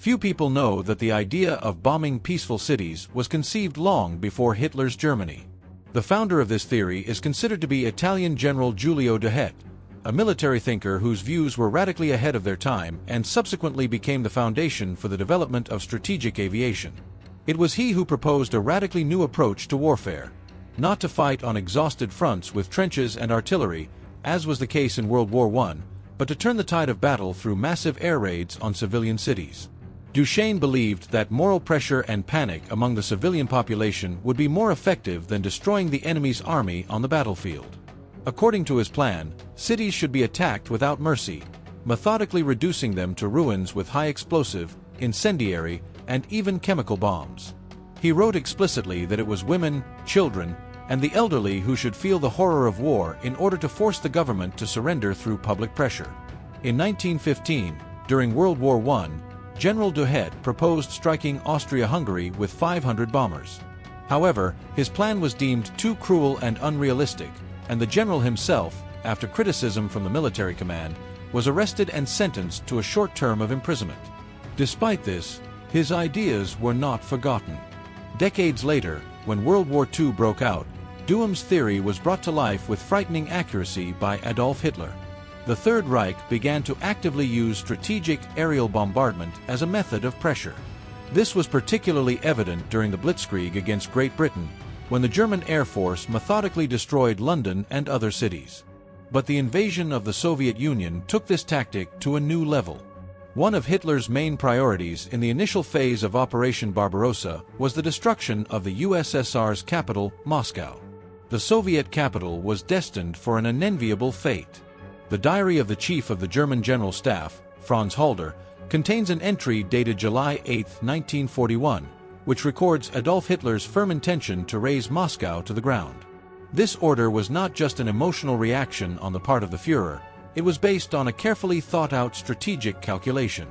Few people know that the idea of bombing peaceful cities was conceived long before Hitler's Germany. The founder of this theory is considered to be Italian General Giulio de Hette, a military thinker whose views were radically ahead of their time and subsequently became the foundation for the development of strategic aviation. It was he who proposed a radically new approach to warfare, not to fight on exhausted fronts with trenches and artillery, as was the case in World War I, but to turn the tide of battle through massive air raids on civilian cities. Duchesne believed that moral pressure and panic among the civilian population would be more effective than destroying the enemy's army on the battlefield. According to his plan, cities should be attacked without mercy, methodically reducing them to ruins with high explosive, incendiary, and even chemical bombs. He wrote explicitly that it was women, children, and the elderly who should feel the horror of war in order to force the government to surrender through public pressure. In 1915, during World War I, General de Hette proposed striking Austria-Hungary with 500 bombers. However, his plan was deemed too cruel and unrealistic, and the general himself, after criticism from the military command, was arrested and sentenced to a short term of imprisonment. Despite this, his ideas were not forgotten. Decades later, when World War II broke out, Duham's theory was brought to life with frightening accuracy by Adolf Hitler. The Third Reich began to actively use strategic aerial bombardment as a method of pressure. This was particularly evident during the Blitzkrieg against Great Britain, when the German Air Force methodically destroyed London and other cities. But the invasion of the Soviet Union took this tactic to a new level. One of Hitler's main priorities in the initial phase of Operation Barbarossa was the destruction of the USSR's capital, Moscow. The Soviet capital was destined for an unenviable fate. The diary of the chief of the German General Staff, Franz Halder, contains an entry dated July 8, 1941, which records Adolf Hitler's firm intention to raze Moscow to the ground. This order was not just an emotional reaction on the part of the Führer, it was based on a carefully thought-out strategic calculation.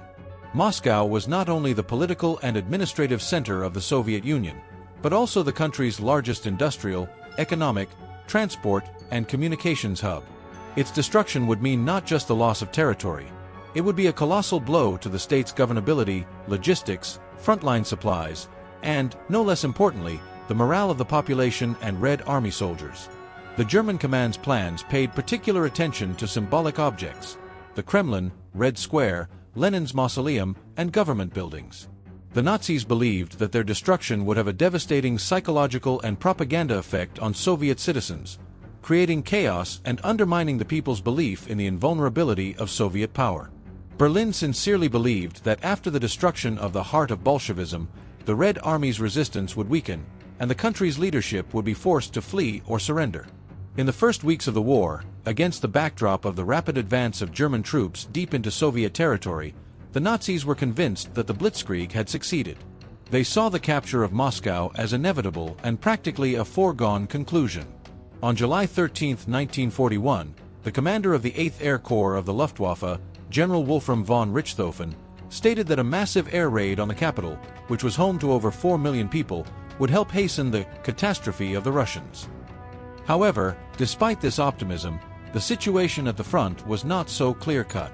Moscow was not only the political and administrative center of the Soviet Union, but also the country's largest industrial, economic, transport, and communications hub. Its destruction would mean not just the loss of territory. It would be a colossal blow to the state's governability, logistics, frontline supplies, and, no less importantly, the morale of the population and Red Army soldiers. The German command's plans paid particular attention to symbolic objects: the Kremlin, Red Square, Lenin's mausoleum, and government buildings. The Nazis believed that their destruction would have a devastating psychological and propaganda effect on Soviet citizens, creating chaos and undermining the people's belief in the invulnerability of Soviet power. Berlin sincerely believed that after the destruction of the heart of Bolshevism, the Red Army's resistance would weaken, and the country's leadership would be forced to flee or surrender. In the first weeks of the war, against the backdrop of the rapid advance of German troops deep into Soviet territory, the Nazis were convinced that the Blitzkrieg had succeeded. They saw the capture of Moscow as inevitable and practically a foregone conclusion. On July 13, 1941, the commander of the 8th Air Corps of the Luftwaffe, General Wolfram von Richthofen, stated that a massive air raid on the capital, which was home to over 4 million people, would help hasten the catastrophe of the Russians. However, despite this optimism, the situation at the front was not so clear-cut.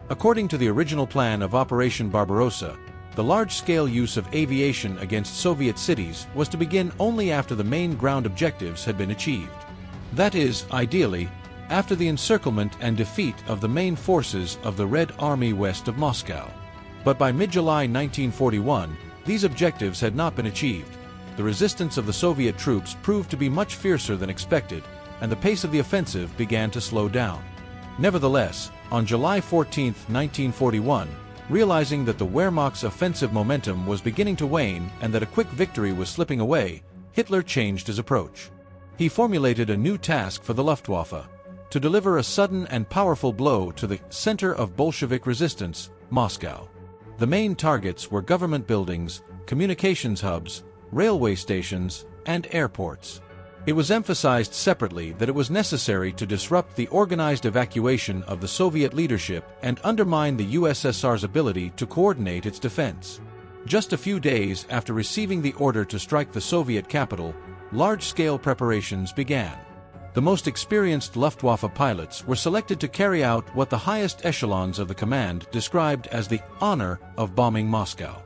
According to the original plan of Operation Barbarossa, the large-scale use of aviation against Soviet cities was to begin only after the main ground objectives had been achieved. That is, ideally, after the encirclement and defeat of the main forces of the Red Army west of Moscow. But by mid-July 1941, these objectives had not been achieved. The resistance of the Soviet troops proved to be much fiercer than expected, and the pace of the offensive began to slow down. Nevertheless, on July 14, 1941, realizing that the Wehrmacht's offensive momentum was beginning to wane and that a quick victory was slipping away, Hitler changed his approach. He formulated a new task for the Luftwaffe: to deliver a sudden and powerful blow to the center of Bolshevik resistance, Moscow. The main targets were government buildings, communications hubs, railway stations, and airports. It was emphasized separately that it was necessary to disrupt the organized evacuation of the Soviet leadership and undermine the USSR's ability to coordinate its defense. Just a few days after receiving the order to strike the Soviet capital, large-scale preparations began. The most experienced Luftwaffe pilots were selected to carry out what the highest echelons of the command described as the honor of bombing Moscow.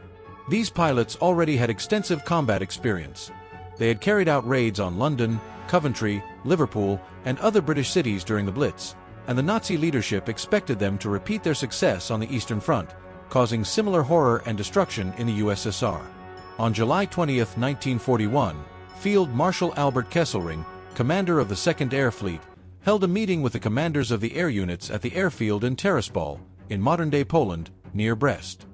These pilots already had extensive combat experience. They had carried out raids on London, Coventry, Liverpool, and other British cities during the Blitz, and the Nazi leadership expected them to repeat their success on the Eastern Front, causing similar horror and destruction in the USSR. On July 20, 1941, Field Marshal Albert Kesselring, commander of the 2nd Air Fleet, held a meeting with the commanders of the air units at the airfield in Terespol, in modern-day Poland, near Brest.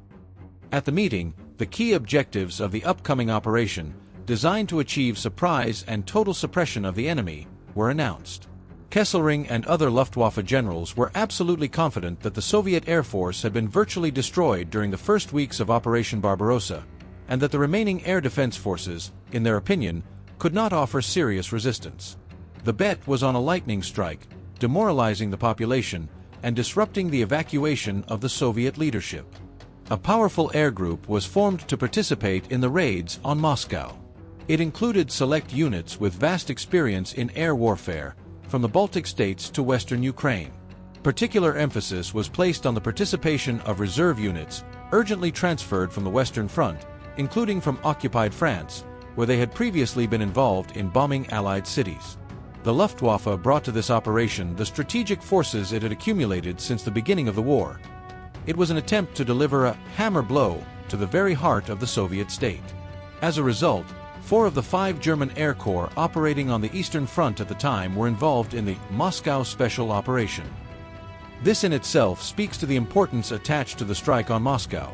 At the meeting, the key objectives of the upcoming operation, designed to achieve surprise and total suppression of the enemy, were announced. Kesselring and other Luftwaffe generals were absolutely confident that the Soviet Air Force had been virtually destroyed during the first weeks of Operation Barbarossa, and that the remaining air defense forces, in their opinion, could not offer serious resistance. The bet was on a lightning strike, demoralizing the population and disrupting the evacuation of the Soviet leadership. A powerful air group was formed to participate in the raids on Moscow. It included select units with vast experience in air warfare, from the Baltic states to western Ukraine. Particular emphasis was placed on the participation of reserve units, urgently transferred from the Western Front, including from occupied France, where they had previously been involved in bombing Allied cities. The Luftwaffe brought to this operation the strategic forces it had accumulated since the beginning of the war. It was an attempt to deliver a hammer blow to the very heart of the Soviet state. As a result, 4 of the 5 German Air Corps operating on the Eastern Front at the time were involved in the Moscow Special Operation. This in itself speaks to the importance attached to the strike on Moscow.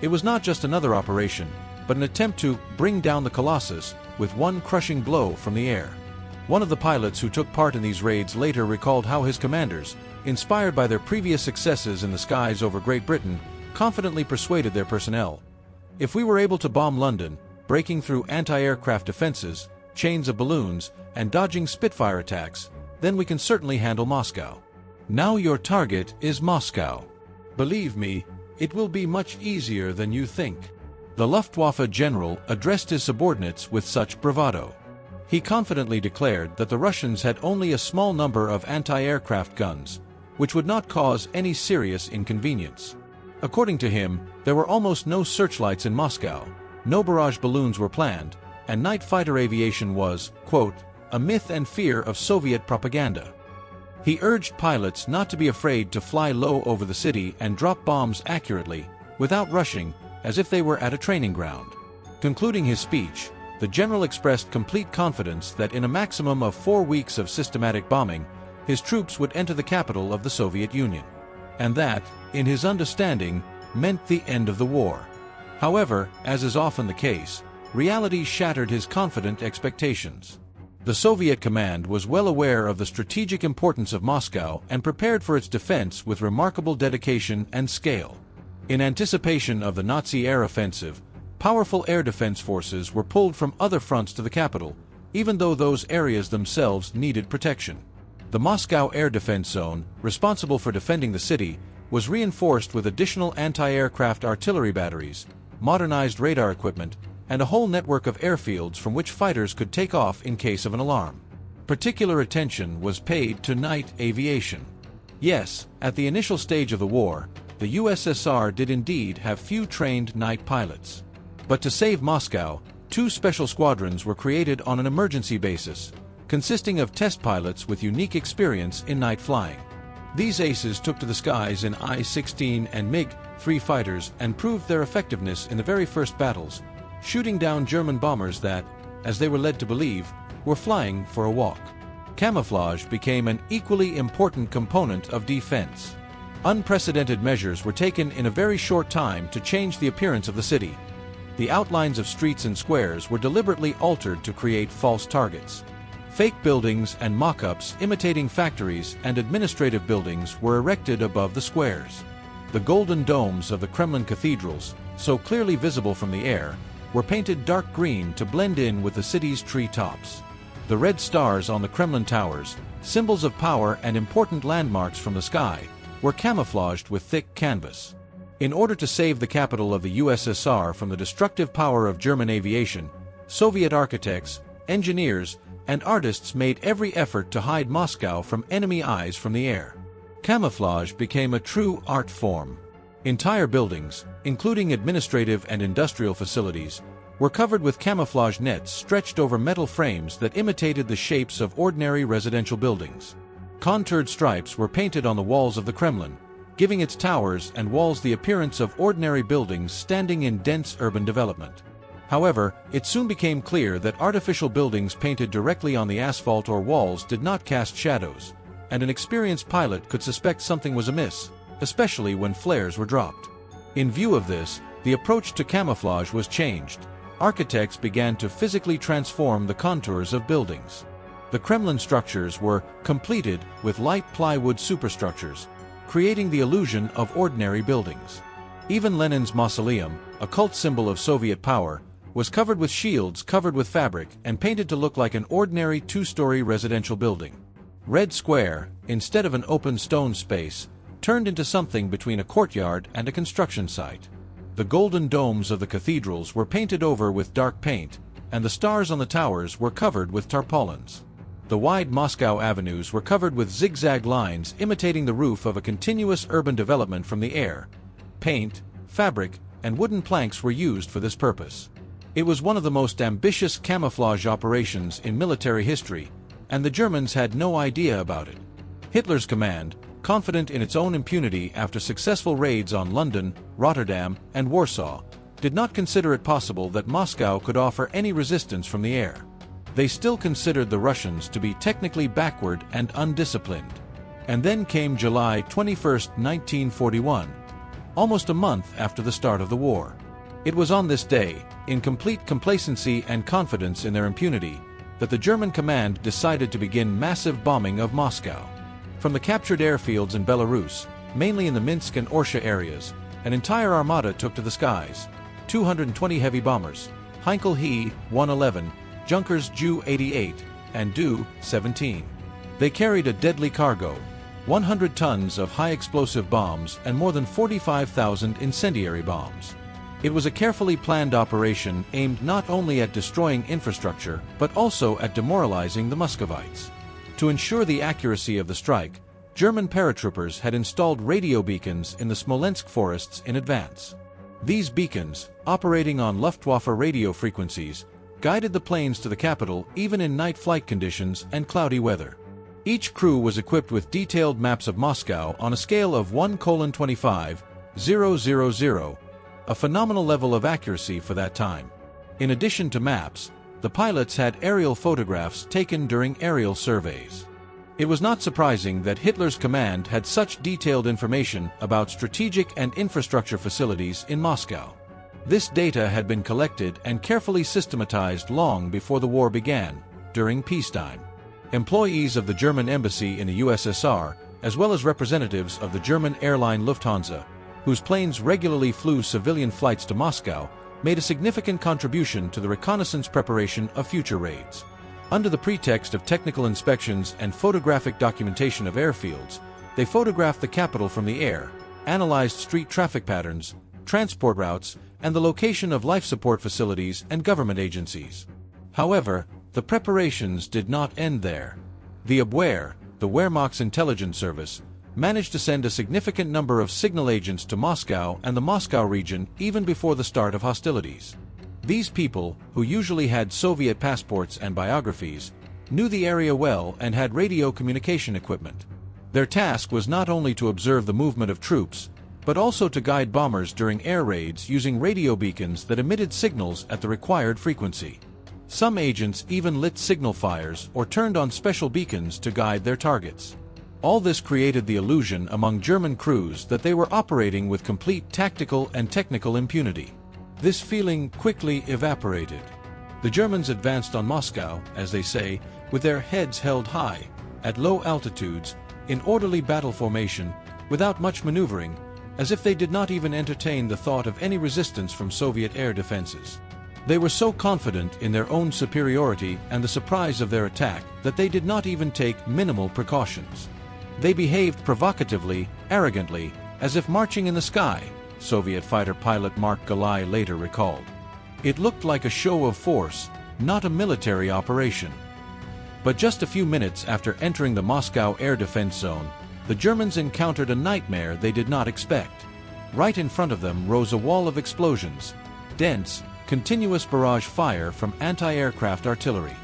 It was not just another operation, but an attempt to bring down the Colossus with one crushing blow from the air. One of the pilots who took part in these raids later recalled how his commanders, inspired by their previous successes in the skies over Great Britain, confidently persuaded their personnel, "If we were able to bomb London, breaking through anti-aircraft defenses, chains of balloons, and dodging Spitfire attacks, then we can certainly handle Moscow. Now your target is Moscow. Believe me, it will be much easier than you think." The Luftwaffe general addressed his subordinates with such bravado. He confidently declared that the Russians had only a small number of anti-aircraft guns, which would not cause any serious inconvenience. According to him, there were almost no searchlights in Moscow, no barrage balloons were planned, and night fighter aviation was, quote, "a myth and fear of Soviet propaganda." He urged pilots not to be afraid to fly low over the city and drop bombs accurately, without rushing, as if they were at a training ground. Concluding his speech, the general expressed complete confidence that in a maximum of 4 weeks of systematic bombing, his troops would enter the capital of the Soviet Union. And that, in his understanding, meant the end of the war. However, as is often the case, reality shattered his confident expectations. The Soviet command was well aware of the strategic importance of Moscow and prepared for its defense with remarkable dedication and scale. In anticipation of the Nazi air offensive, powerful air defense forces were pulled from other fronts to the capital, even though those areas themselves needed protection. The Moscow Air Defense Zone, responsible for defending the city, was reinforced with additional anti-aircraft artillery batteries, modernized radar equipment, and a whole network of airfields from which fighters could take off in case of an alarm. Particular attention was paid to night aviation. Yes, at the initial stage of the war, the USSR did indeed have few trained night pilots. But to save Moscow, 2 special squadrons were created on an emergency basis, consisting of test pilots with unique experience in night flying. These aces took to the skies in I-16 and MiG-3 fighters and proved their effectiveness in the very first battles, shooting down German bombers that, as they were led to believe, were flying for a walk. Camouflage became an equally important component of defense. Unprecedented measures were taken in a very short time to change the appearance of the city. The outlines of streets and squares were deliberately altered to create false targets. Fake buildings and mock-ups imitating factories and administrative buildings were erected above the squares. The golden domes of the Kremlin cathedrals, so clearly visible from the air, were painted dark green to blend in with the city's treetops. The red stars on the Kremlin towers, symbols of power and important landmarks from the sky, were camouflaged with thick canvas. In order to save the capital of the USSR from the destructive power of German aviation, Soviet architects, engineers, and artists made every effort to hide Moscow from enemy eyes from the air. Camouflage became a true art form. Entire buildings, including administrative and industrial facilities, were covered with camouflage nets stretched over metal frames that imitated the shapes of ordinary residential buildings. Contoured stripes were painted on the walls of the Kremlin, giving its towers and walls the appearance of ordinary buildings standing in dense urban development. However, it soon became clear that artificial buildings painted directly on the asphalt or walls did not cast shadows, and an experienced pilot could suspect something was amiss, especially when flares were dropped. In view of this, the approach to camouflage was changed. Architects began to physically transform the contours of buildings. The Kremlin structures were completed with light plywood superstructures, creating the illusion of ordinary buildings. Even Lenin's mausoleum, a cult symbol of Soviet power, was covered with shields covered with fabric and painted to look like an ordinary two-story residential building. Red Square, instead of an open stone space, turned into something between a courtyard and a construction site. The golden domes of the cathedrals were painted over with dark paint, and the stars on the towers were covered with tarpaulins. The wide Moscow avenues were covered with zigzag lines imitating the roof of a continuous urban development from the air. Paint, fabric, and wooden planks were used for this purpose. It was one of the most ambitious camouflage operations in military history, and the Germans had no idea about it. Hitler's command, confident in its own impunity after successful raids on London, Rotterdam, and Warsaw, did not consider it possible that Moscow could offer any resistance from the air. They still considered the Russians to be technically backward and undisciplined. And then came July 21, 1941, almost a month after the start of the war. It was on this day, in complete complacency and confidence in their impunity, that the German command decided to begin massive bombing of Moscow. From the captured airfields in Belarus, mainly in the Minsk and Orsha areas, an entire armada took to the skies. 220 heavy bombers, Heinkel He-111, Junkers Ju-88, and Du-17. They carried a deadly cargo, 100 tons of high-explosive bombs and more than 45,000 incendiary bombs. It was a carefully planned operation aimed not only at destroying infrastructure but also at demoralizing the Muscovites. To ensure the accuracy of the strike, German paratroopers had installed radio beacons in the Smolensk forests in advance. These beacons, operating on Luftwaffe radio frequencies, guided the planes to the capital even in night flight conditions and cloudy weather. Each crew was equipped with detailed maps of Moscow on a scale of 1:25,000, a phenomenal level of accuracy for that time. In addition to maps, the pilots had aerial photographs taken during aerial surveys. It was not surprising that Hitler's command had such detailed information about strategic and infrastructure facilities in Moscow. This data had been collected and carefully systematized long before the war began, during peacetime. Employees of the German embassy in the USSR, as well as representatives of the German airline Lufthansa, whose planes regularly flew civilian flights to Moscow, made a significant contribution to the reconnaissance preparation of future raids. Under the pretext of technical inspections and photographic documentation of airfields, they photographed the capital from the air, analyzed street traffic patterns, transport routes, and the location of life support facilities and government agencies. However, the preparations did not end there. The Abwehr, the Wehrmacht's intelligence service, managed to send a significant number of signal agents to Moscow and the Moscow region even before the start of hostilities. These people, who usually had Soviet passports and biographies, knew the area well and had radio communication equipment. Their task was not only to observe the movement of troops, but also to guide bombers during air raids using radio beacons that emitted signals at the required frequency. Some agents even lit signal fires or turned on special beacons to guide their targets. All this created the illusion among German crews that they were operating with complete tactical and technical impunity. This feeling quickly evaporated. The Germans advanced on Moscow, as they say, with their heads held high, at low altitudes, in orderly battle formation, without much maneuvering, as if they did not even entertain the thought of any resistance from Soviet air defenses. They were so confident in their own superiority and the surprise of their attack that they did not even take minimal precautions. They behaved provocatively, arrogantly, as if marching in the sky, Soviet fighter pilot Mark Galai later recalled. It looked like a show of force, not a military operation. But just a few minutes after entering the Moscow air defense zone, the Germans encountered a nightmare they did not expect. Right in front of them rose a wall of explosions, dense, continuous barrage fire from anti-aircraft artillery.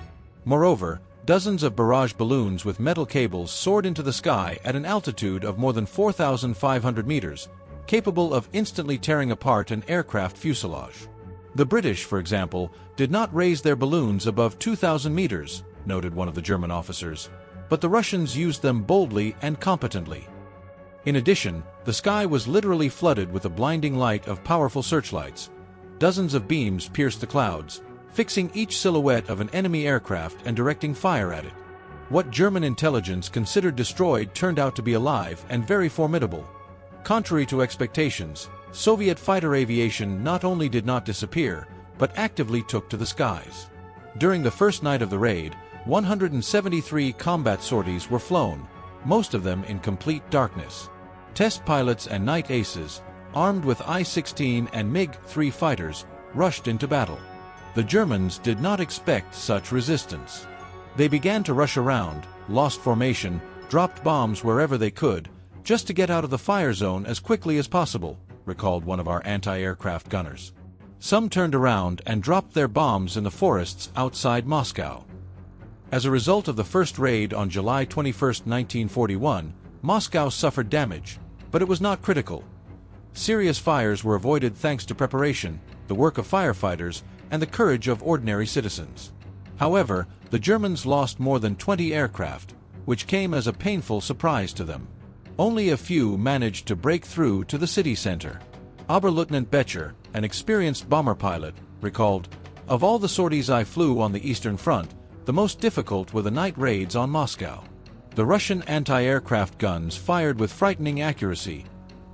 Moreover, dozens of barrage balloons with metal cables soared into the sky at an altitude of more than 4,500 meters, capable of instantly tearing apart an aircraft fuselage. The British, for example, did not raise their balloons above 2,000 meters, noted one of the German officers, but the Russians used them boldly and competently. In addition, the sky was literally flooded with the blinding light of powerful searchlights. Dozens of beams pierced the clouds, fixing each silhouette of an enemy aircraft and directing fire at it. What German intelligence considered destroyed turned out to be alive and very formidable. Contrary to expectations, Soviet fighter aviation not only did not disappear, but actively took to the skies. During the first night of the raid, 173 combat sorties were flown, most of them in complete darkness. Test pilots and night aces, armed with I-16 and MiG-3 fighters, rushed into battle. The Germans did not expect such resistance. They began to rush around, lost formation, dropped bombs wherever they could, just to get out of the fire zone as quickly as possible, recalled one of our anti-aircraft gunners. Some turned around and dropped their bombs in the forests outside Moscow. As a result of the first raid on July 21, 1941, Moscow suffered damage, but it was not critical. Serious fires were avoided thanks to preparation, the work of firefighters, and the courage of ordinary citizens. However, the Germans lost more than 20 aircraft, which came as a painful surprise to them. Only a few managed to break through to the city center. Oberleutnant Becher, an experienced bomber pilot, recalled, "Of all the sorties I flew on the Eastern Front, the most difficult were the night raids on Moscow. The Russian anti-aircraft guns fired with frightening accuracy.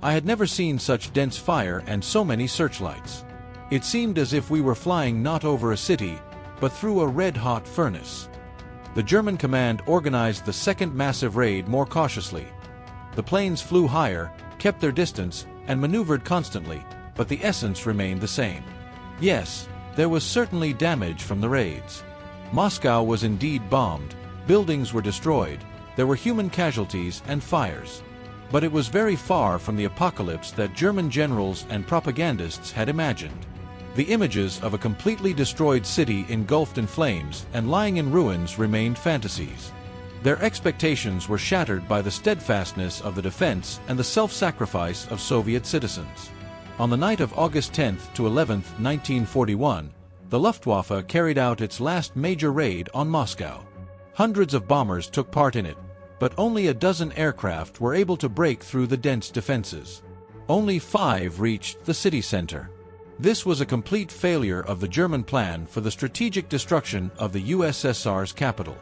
I had never seen such dense fire and so many searchlights. It seemed as if we were flying not over a city, but through a red-hot furnace." The German command organized the second massive raid more cautiously. The planes flew higher, kept their distance, and maneuvered constantly, but the essence remained the same. Yes, there was certainly damage from the raids. Moscow was indeed bombed, buildings were destroyed, there were human casualties and fires. But it was very far from the apocalypse that German generals and propagandists had imagined. The images of a completely destroyed city engulfed in flames and lying in ruins remained fantasies. Their expectations were shattered by the steadfastness of the defense and the self-sacrifice of Soviet citizens. On the night of August 10th to 11th, 1941, the Luftwaffe carried out its last major raid on Moscow. Hundreds of bombers took part in it, but only a dozen aircraft were able to break through the dense defenses. Only 5 reached the city center. This was a complete failure of the German plan for the strategic destruction of the USSR's capital.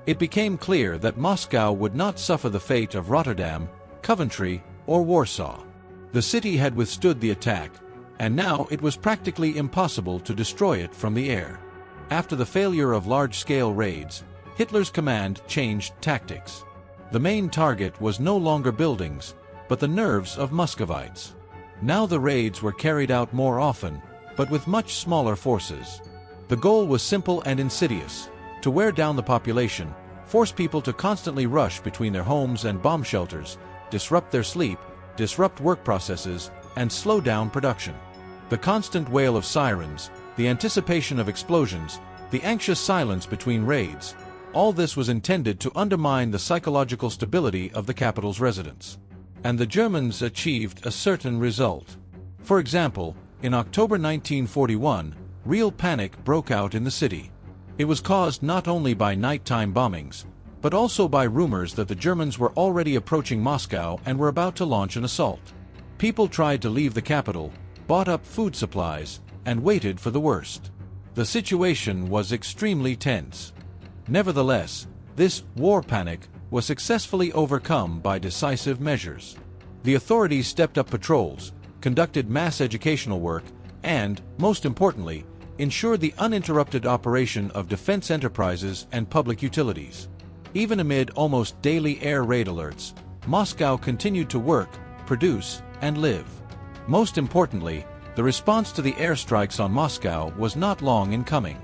It became clear that Moscow would not suffer the fate of Rotterdam, Coventry, or Warsaw. The city had withstood the attack, and now it was practically impossible to destroy it from the air. After the failure of large-scale raids, Hitler's command changed tactics. The main target was no longer buildings, but the nerves of Muscovites. Now the raids were carried out more often, but with much smaller forces. The goal was simple and insidious: to wear down the population, force people to constantly rush between their homes and bomb shelters, disrupt their sleep, disrupt work processes, and slow down production. The constant wail of sirens, the anticipation of explosions, the anxious silence between raids, all this was intended to undermine the psychological stability of the capital's residents. And the Germans achieved a certain result. For example, in October 1941, real panic broke out in the city. It was caused not only by nighttime bombings, but also by rumors that the Germans were already approaching Moscow and were about to launch an assault. People tried to leave the capital, bought up food supplies, and waited for the worst. The situation was extremely tense. Nevertheless, this war panic was successfully overcome by decisive measures. The authorities stepped up patrols, conducted mass educational work, and, most importantly, ensured the uninterrupted operation of defense enterprises and public utilities. Even amid almost daily air raid alerts, Moscow continued to work, produce, and live. Most importantly, the response to the airstrikes on Moscow was not long in coming.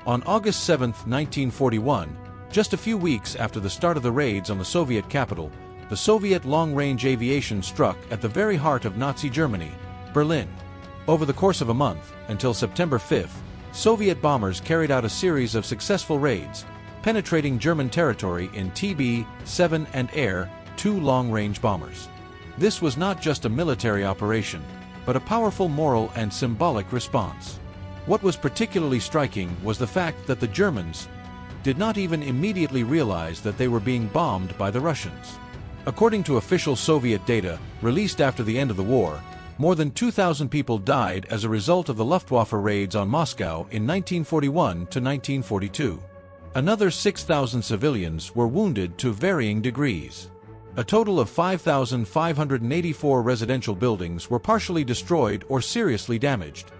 On August 7, 1941, Just a few weeks after the start of the raids on the Soviet capital, the Soviet long-range aviation struck at the very heart of Nazi Germany, Berlin. Over the course of a month, until September 5th, Soviet bombers carried out a series of successful raids, penetrating German territory in TB-7 and Air, 2 long-range bombers. This was not just a military operation, but a powerful moral and symbolic response. What was particularly striking was the fact that the Germans did not even immediately realize that they were being bombed by the Russians. According to official Soviet data, released after the end of the war, more than 2,000 people died as a result of the Luftwaffe raids on Moscow in 1941 to 1942. Another 6,000 civilians were wounded to varying degrees. A total of 5,584 residential buildings were partially destroyed or seriously damaged.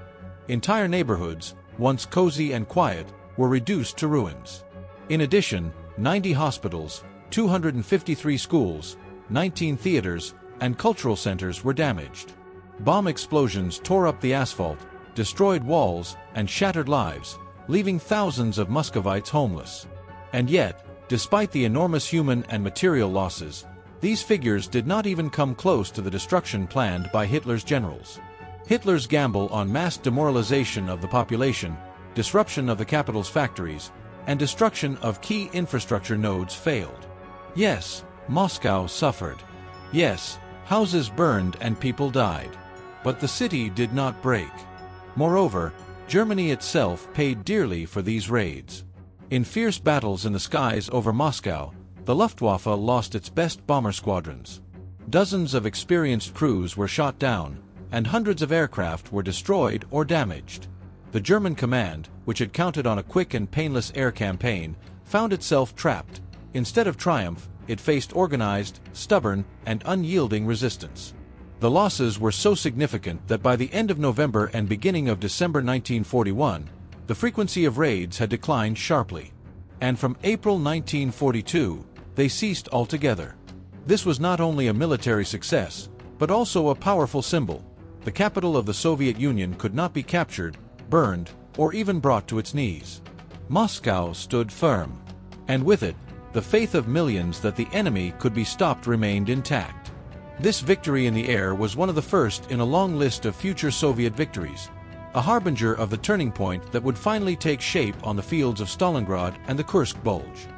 Entire neighborhoods, once cozy and quiet, were reduced to ruins. In addition, 90 hospitals, 253 schools, 19 theaters, and cultural centers were damaged. Bomb explosions tore up the asphalt, destroyed walls, and shattered lives, leaving thousands of Muscovites homeless. And yet, despite the enormous human and material losses, these figures did not even come close to the destruction planned by Hitler's generals. Hitler's gamble on mass demoralization of the population, disruption of the capital's factories, and destruction of key infrastructure nodes failed. Yes, Moscow suffered. Yes, houses burned and people died. But the city did not break. Moreover, Germany itself paid dearly for these raids. In fierce battles in the skies over Moscow, the Luftwaffe lost its best bomber squadrons. Dozens of experienced crews were shot down, and hundreds of aircraft were destroyed or damaged. The German command, which had counted on a quick and painless air campaign, found itself trapped. Instead of triumph, it faced organized, stubborn, and unyielding resistance. The losses were so significant that by the end of November and beginning of December 1941, the frequency of raids had declined sharply. And from April 1942, they ceased altogether. This was not only a military success, but also a powerful symbol. The capital of the Soviet Union could not be captured, burned, or even brought to its knees. Moscow stood firm. And with it, the faith of millions that the enemy could be stopped remained intact. This victory in the air was one of the first in a long list of future Soviet victories, a harbinger of the turning point that would finally take shape on the fields of Stalingrad and the Kursk Bulge.